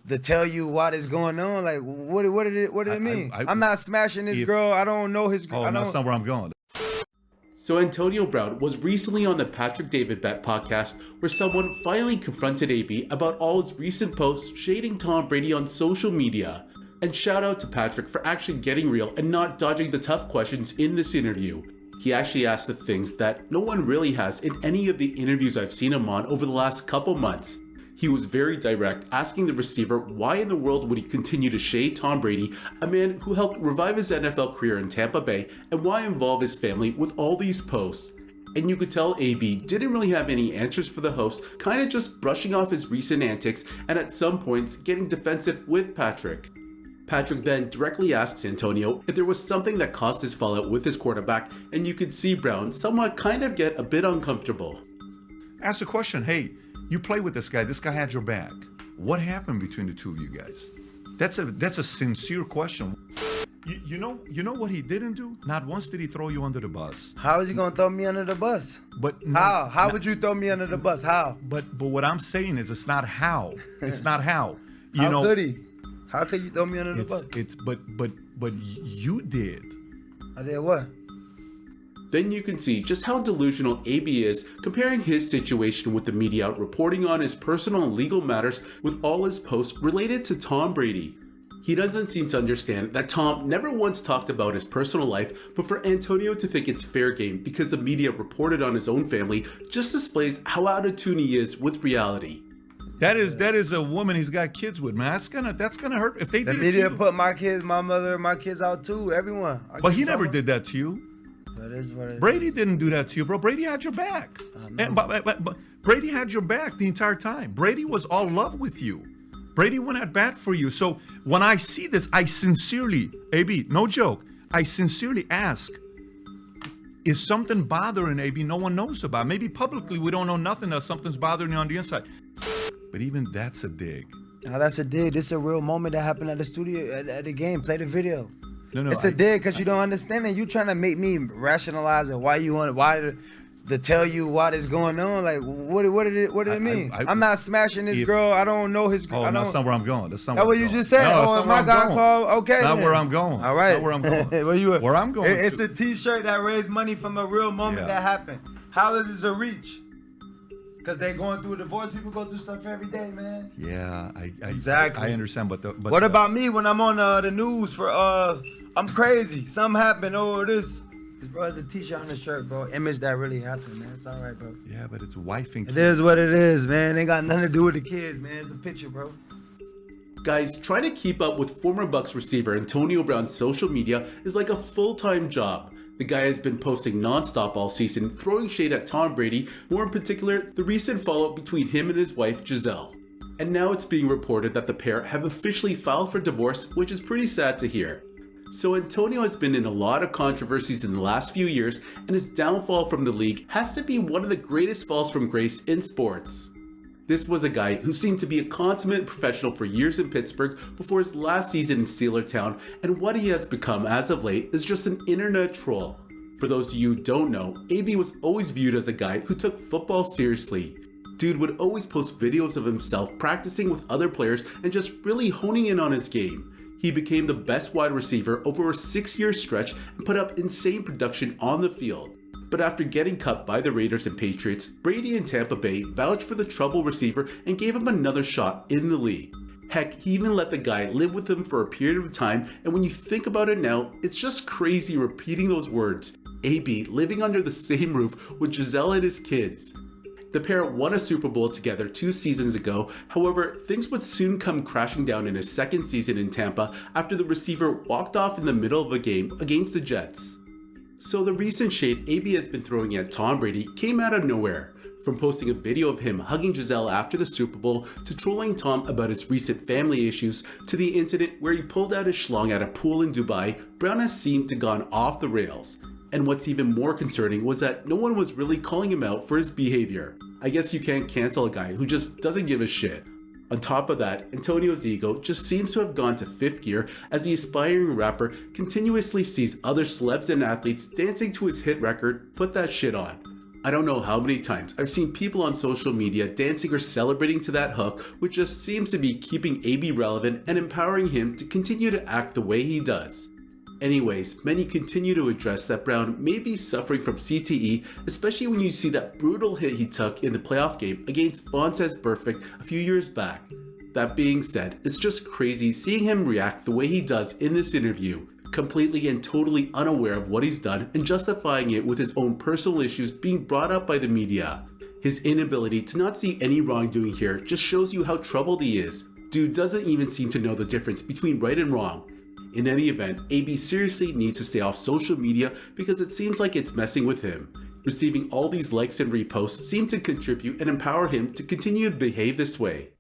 to tell you what is going on. Like, what did it mean? I'm not smashing this girl. I don't know his girl. Oh, that's not where I'm going. So Antonio Brown was recently on the Patrick David Bet podcast, where someone finally confronted AB about all his recent posts shading Tom Brady on social media. And shout out to Patrick for actually getting real and not dodging the tough questions in this interview. He actually asked the things that no one really has in any of the interviews I've seen him on over the last couple months. He was very direct, asking the receiver why in the world would he continue to shade Tom Brady, a man who helped revive his NFL career in Tampa Bay, and why involve his family with all these posts. And you could tell AB didn't really have any answers for the host, kinda just brushing off his recent antics and at some points getting defensive with Patrick. Patrick then directly asks Antonio if there was something that caused his fallout with his quarterback, and you could see Brown somewhat kind of get a bit uncomfortable. Ask the question, hey, you play with this guy had your back. What happened between the two of you guys? That's a sincere question. You know what he didn't do? Not once did he throw you under the bus. How is he gonna throw me under the bus? But how? How would you throw me under the bus? How? But what I'm saying is it's not how. It's not how. How could he? How could you throw me under the bus? But you did. I did what? Then you can see just how delusional AB is, comparing his situation with the media reporting on his personal and legal matters with all his posts related to Tom Brady. He doesn't seem to understand that Tom never once talked about his personal life, but for Antonio to think it's fair game because the media reported on his own family just displays how out of tune he is with reality. That is a woman he's got kids with, man. That's gonna hurt if they the did. The media put my kids, my mother, my kids out too. Everyone. But he never did that to you. That is what it Brady didn't do that to you, bro. Brady had your back. But Brady had your back the entire time. Brady was all love with you. Brady went at bat for you. So when I see this, I sincerely, AB, no joke, I sincerely ask, is something bothering AB no one knows about? Maybe publicly we don't know nothing that something's bothering you on the inside. But even that's a dig. No, that's a dig. This is a real moment that happened at the studio, at the game. Play the video. No, it's a dig because you don't understand it. You trying to make me rationalize it. Why to tell you what is going on? Like, what did it mean? I'm not smashing this girl. I don't know his girl. Oh, that's not where I'm going. That's what you just said. No, oh, my God called. Okay, that's not where I'm going. All right, that's not where I'm going. Where I'm going. It's a T-shirt that raised money from a real moment that happened. How is this a reach? Because they're going through a divorce. People go through stuff every day, man. Yeah, exactly. I understand, but what about me when I'm on the news for I'm crazy. Something happened. Oh, this. Bro, it's a T-shirt on the shirt, bro. Image that really happened, man. It's all right, bro. Yeah, but it's wife and kids. It is what it is, man. Ain't got nothing to do with the kids, man. It's a picture, bro. Guys, trying to keep up with former Bucs receiver Antonio Brown's social media is like a full-time job. The guy has been posting non-stop all season, throwing shade at Tom Brady, more in particular, the recent fallout between him and his wife, Giselle. And now it's being reported that the pair have officially filed for divorce, which is pretty sad to hear. So Antonio has been in a lot of controversies in the last few years, and his downfall from the league has to be one of the greatest falls from grace in sports. This was a guy who seemed to be a consummate professional for years in Pittsburgh before his last season in Steeler Town, and what he has become as of late is just an internet troll. For those of you who don't know, AB was always viewed as a guy who took football seriously. Dude would always post videos of himself practicing with other players and just really honing in on his game. He became the best wide receiver over a 6-year stretch and put up insane production on the field. But after getting cut by the Raiders and Patriots, Brady and Tampa Bay vouched for the trouble receiver and gave him another shot in the league. Heck, he even let the guy live with him for a period of time, and when you think about it now, it's just crazy repeating those words. AB living under the same roof with Giselle and his kids. The pair won a Super Bowl together 2 seasons ago, however, things would soon come crashing down in his second season in Tampa after the receiver walked off in the middle of a game against the Jets. So the recent shade AB has been throwing at Tom Brady came out of nowhere. From posting a video of him hugging Giselle after the Super Bowl, to trolling Tom about his recent family issues, to the incident where he pulled out his schlong at a pool in Dubai, Brown has seemed to gone off the rails. And what's even more concerning was that no one was really calling him out for his behavior. I guess you can't cancel a guy who just doesn't give a shit. On top of that, Antonio's ego just seems to have gone to 5th gear as the aspiring rapper continuously sees other celebs and athletes dancing to his hit record, Put That Shit On. I don't know how many times I've seen people on social media dancing or celebrating to that hook, which just seems to be keeping AB relevant and empowering him to continue to act the way he does. Anyways, many continue to address that Brown may be suffering from CTE, especially when you see that brutal hit he took in the playoff game against Fonz's Perfect a few years back. That being said, it's just crazy seeing him react the way he does in this interview, completely and totally unaware of what he's done and justifying it with his own personal issues being brought up by the media. His inability to not see any wrongdoing here just shows you how troubled he is. Dude doesn't even seem to know the difference between right and wrong. In any event, AB seriously needs to stay off social media because it seems like it's messing with him. Receiving all these likes and reposts seem to contribute and empower him to continue to behave this way.